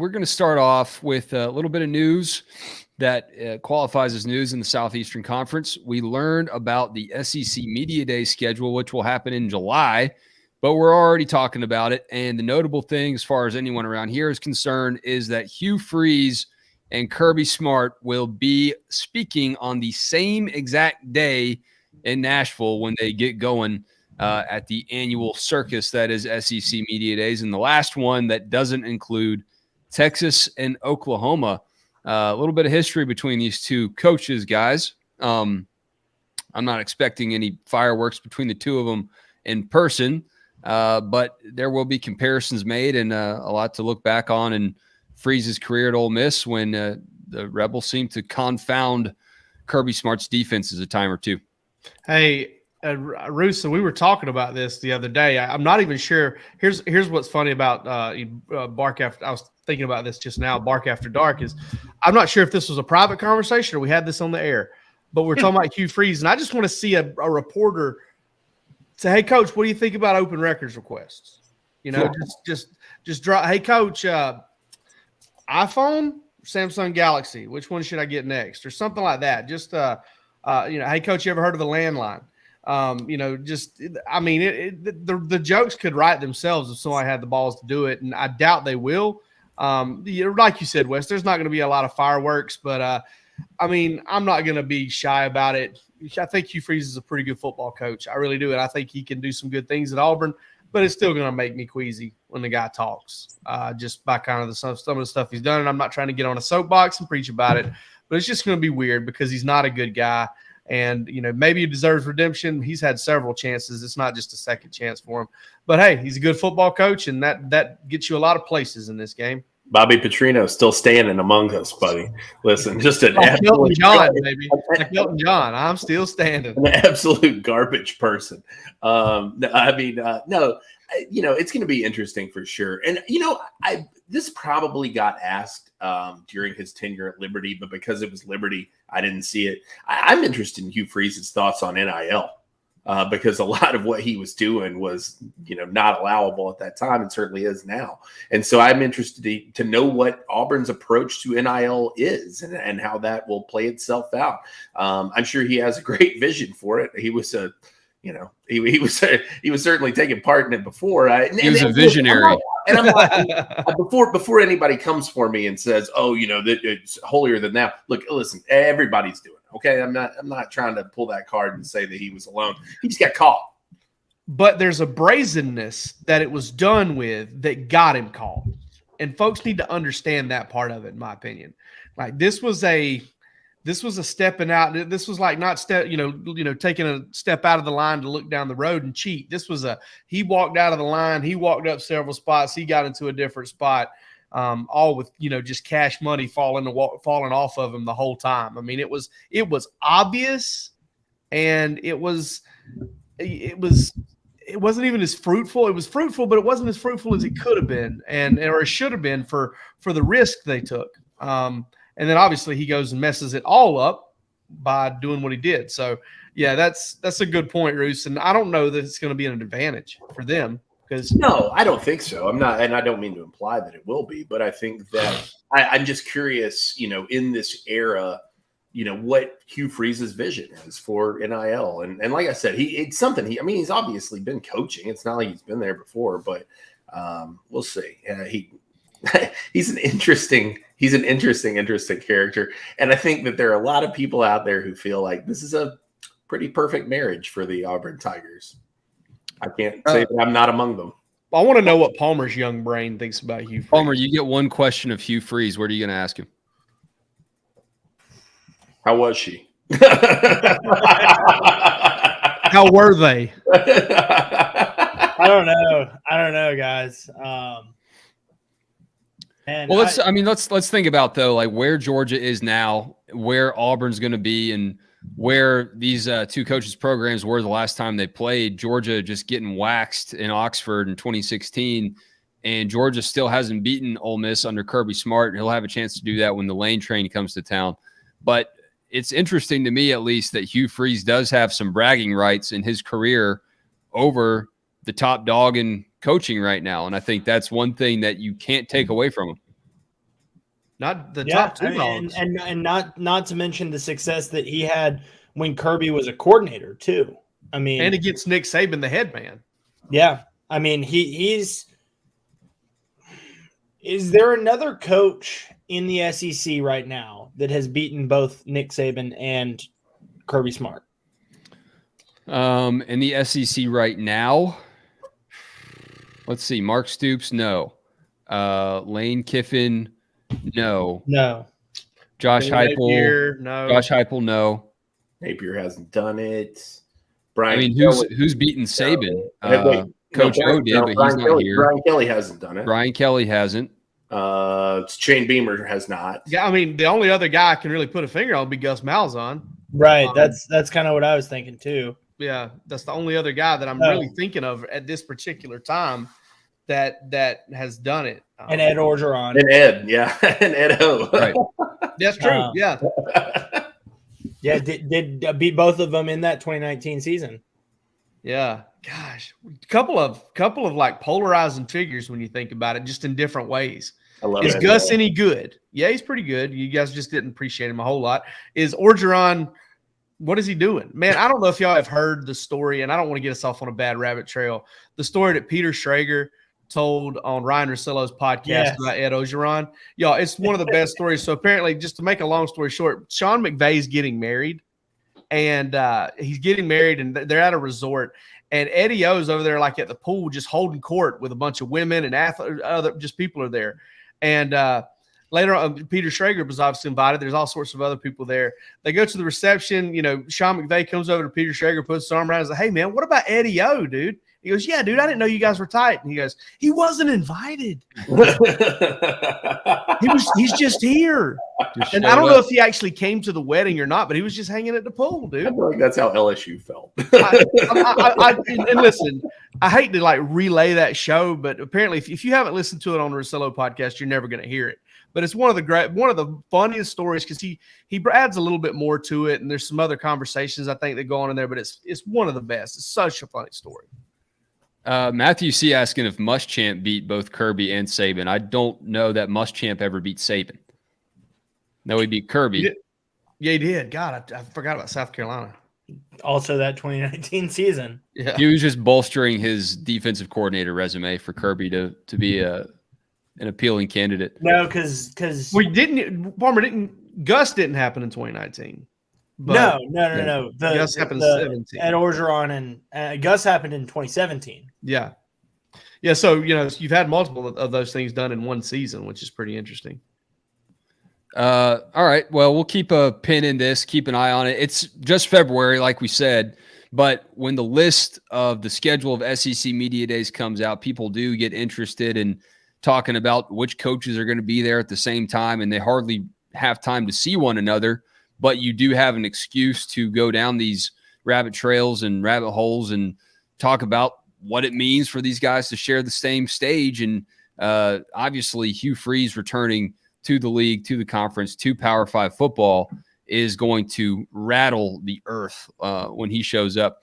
We're going to start off with a little bit of news that qualifies as news in the Southeastern Conference. We learned about the SEC Media Day schedule, which will happen in July, but we're already talking about it. And the notable thing, as far as anyone around here is concerned, is that Hugh Freeze and Kirby Smart will be speaking on the same exact day in Nashville when they get going at the annual circus that is SEC Media Days. And the last one that doesn't include Texas and Oklahoma. A little bit of history between these two coaches, guys. I'm not expecting any fireworks between the two of them in person, but there will be comparisons made and a lot to look back on in Freeze's career at Ole Miss when the Rebels seemed to confound Kirby Smart's defenses a time or two. Hey, Russo, we were talking about this the other day. I'm not even sure. Here's what's funny about Bark After. I was thinking about this just now. Bark After Dark is. I'm not sure if this was a private conversation or we had this on the air, but we're talking about Hugh Freeze, and I just want to see a reporter say, "Hey, Coach, what do you think about open records requests? You know, just drop. Hey, Coach, iPhone, Samsung Galaxy. Which one should I get next, or something like that? Just hey, Coach, you ever heard of the landline?" The jokes could write themselves if somebody had the balls to do it, and I doubt they will. Like you said, Wes, there's not going to be a lot of fireworks, but I'm not going to be shy about it. I think Hugh Freeze is a pretty good football coach. I really do, and I think he can do some good things at Auburn, but it's still going to make me queasy when the guy talks, just by kind of some of the stuff he's done. And I'm not trying to get on a soapbox and preach about it, but it's just going to be weird because he's not a good guy. And, maybe he deserves redemption. He's had several chances. It's not just a second chance for him. But, hey, he's a good football coach, and that gets you a lot of places in this game. Bobby Petrino still standing among us, buddy. Listen, just an Elton John, baby. Like Elton John. I'm still standing. An absolute garbage person. It's going to be interesting for sure. And, this probably got asked during his tenure at Liberty, but because it was Liberty, I didn't see it. I'm interested in Hugh Freeze's thoughts on NIL because a lot of what he was doing was, not allowable at that time and certainly is now. And so I'm interested to know what Auburn's approach to NIL is and how that will play itself out. I'm sure he has a great vision for it. He was he was certainly taking part in it before. He was a visionary. And I'm like, before anybody comes for me and says, "Oh, that it's holier than thou." Look, listen, everybody's doing it. Okay, I'm not trying to pull that card and say that he was alone. He just got caught. But there's a brazenness that it was done with that got him caught, and folks need to understand that part of it. In my opinion, like this was a stepping out. This was like not taking a step out of the line to look down the road and cheat. This was he walked out of the line. He walked up several spots. He got into a different spot, all with, just cash money falling off of him the whole time. I mean, it was obvious, and it wasn't even as fruitful. It was fruitful, but it wasn't as fruitful as it could have been or it should have been for the risk they took. And then obviously he goes and messes it all up by doing what he did. So, yeah, that's a good point, Roos. And I don't know that it's going to be an advantage for them because no, I don't think so. I'm not, and I don't mean to imply that it will be, but I think that I'm just curious, in this era, what Hugh Freeze's vision is for NIL. And like I said, he's obviously been coaching. It's not like he's been there before, but we'll see. He's an interesting character. And I think that there are a lot of people out there who feel like this is a pretty perfect marriage for the Auburn Tigers. I can't say that I'm not among them. I want to know what Palmer's young brain thinks about Hugh Freeze. Palmer, you get one question of Hugh Freeze. What are you going to ask him? How was she? How were they? I don't know, guys. Let's think about though, like where Georgia is now, where Auburn's going to be, and where these two coaches' programs were the last time they played. Georgia just getting waxed in Oxford in 2016, and Georgia still hasn't beaten Ole Miss under Kirby Smart. He'll have a chance to do that when the Lane train comes to town. But it's interesting to me, at least, that Hugh Freeze does have some bragging rights in his career over the top dog in coaching right now. And I think that's one thing that you can't take away from him. Not the top two dogs. And not to mention the success that he had when Kirby was a coordinator too. I mean, and against Nick Saban, the head man. Yeah. I mean, he's – is there another coach in the SEC right now that has beaten both Nick Saban and Kirby Smart? In the SEC right now, let's see. Mark Stoops, no. Lane Kiffin, no. No. Josh Heupel, no. Josh Heupel, no. Napier hasn't done it. Brian, I mean, who's beaten Saban? Coach O did, but he's not here. Brian Kelly hasn't done it. Brian Kelly hasn't. Shane Beamer has not. Yeah, I mean, the only other guy I can really put a finger on would be Gus Malzahn. Right. That's kind of what I was thinking too. Yeah, that's the only other guy that I'm really thinking of at this particular time that has done it. And Ed Orgeron. And Ed, yeah. And Ed O. Right. That's true. Yeah. Yeah, did beat both of them in that 2019 season. Yeah. Gosh, couple of like polarizing figures when you think about it, just in different ways. I love Is it. Gus any good? Yeah, he's pretty good. You guys just didn't appreciate him a whole lot. Is Orgeron, what is he doing? Man, I don't know if y'all have heard the story, and I don't want to get us off on a bad rabbit trail. The story that Peter Schrager told on Ryan Russillo's podcast about Ed Orgeron. Y'all, it's one of the best stories. So apparently, just to make a long story short, Sean McVay's getting married, and he's getting married, and they're at a resort. And Eddie O's over there, like at the pool, just holding court with a bunch of women and other just people are there. And later on, Peter Schrager was obviously invited. There's all sorts of other people there. They go to the reception. You know, Sean McVay comes over to Peter Schrager, puts his arm around him and says, "Hey, man, what about Eddie O, dude?" He goes, "Yeah, dude, I didn't know you guys were tight." And he goes, "He wasn't invited. He's just here." And I don't know if he actually came to the wedding or not, but he was just hanging at the pool, dude. I feel like that's how LSU felt. And listen, I hate to like relay that show, but apparently if you haven't listened to it on the Russillo podcast, you're never going to hear it. But it's one of the funniest stories because he adds a little bit more to it, and there's some other conversations I think that go on in there. But it's one of the best. It's such a funny story. Matthew C. asking if Muschamp beat both Kirby and Saban. I don't know that Muschamp ever beat Saban. No, he beat Kirby. Yeah, he did. God, I forgot about South Carolina. Also that 2019 season. Yeah. He was just bolstering his defensive coordinator resume for Kirby to be an appealing candidate. No, because Gus didn't happen in 2019. No. Gus happened in 2017. Ed Orgeron and Gus happened in 2017. Yeah. Yeah, so, you've had multiple of those things done in one season, which is pretty interesting. All right. Well, we'll keep a pin in this, keep an eye on it. It's just February, like we said, but when the list of the schedule of SEC Media Days comes out, people do get interested in talking about which coaches are going to be there at the same time, and they hardly have time to see one another. But you do have an excuse to go down these rabbit trails and rabbit holes and talk about what it means for these guys to share the same stage. And obviously, Hugh Freeze returning to the league, to the conference, to Power 5 football is going to rattle the earth when he shows up.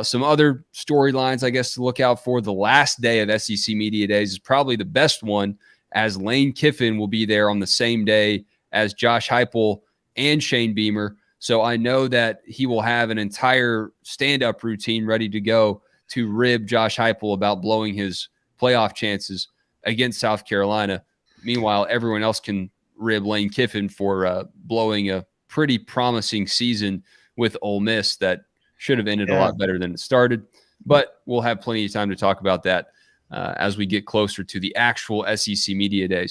Some other storylines, I guess, to look out for. The last day of SEC Media Days is probably the best one, as Lane Kiffin will be there on the same day as Josh Heupel and Shane Beamer. So I know that he will have an entire stand-up routine ready to go to rib Josh Heupel about blowing his playoff chances against South Carolina. Meanwhile, everyone else can rib Lane Kiffin for blowing a pretty promising season with Ole Miss that should have ended a lot better than it started. But we'll have plenty of time to talk about that as we get closer to the actual SEC Media Days.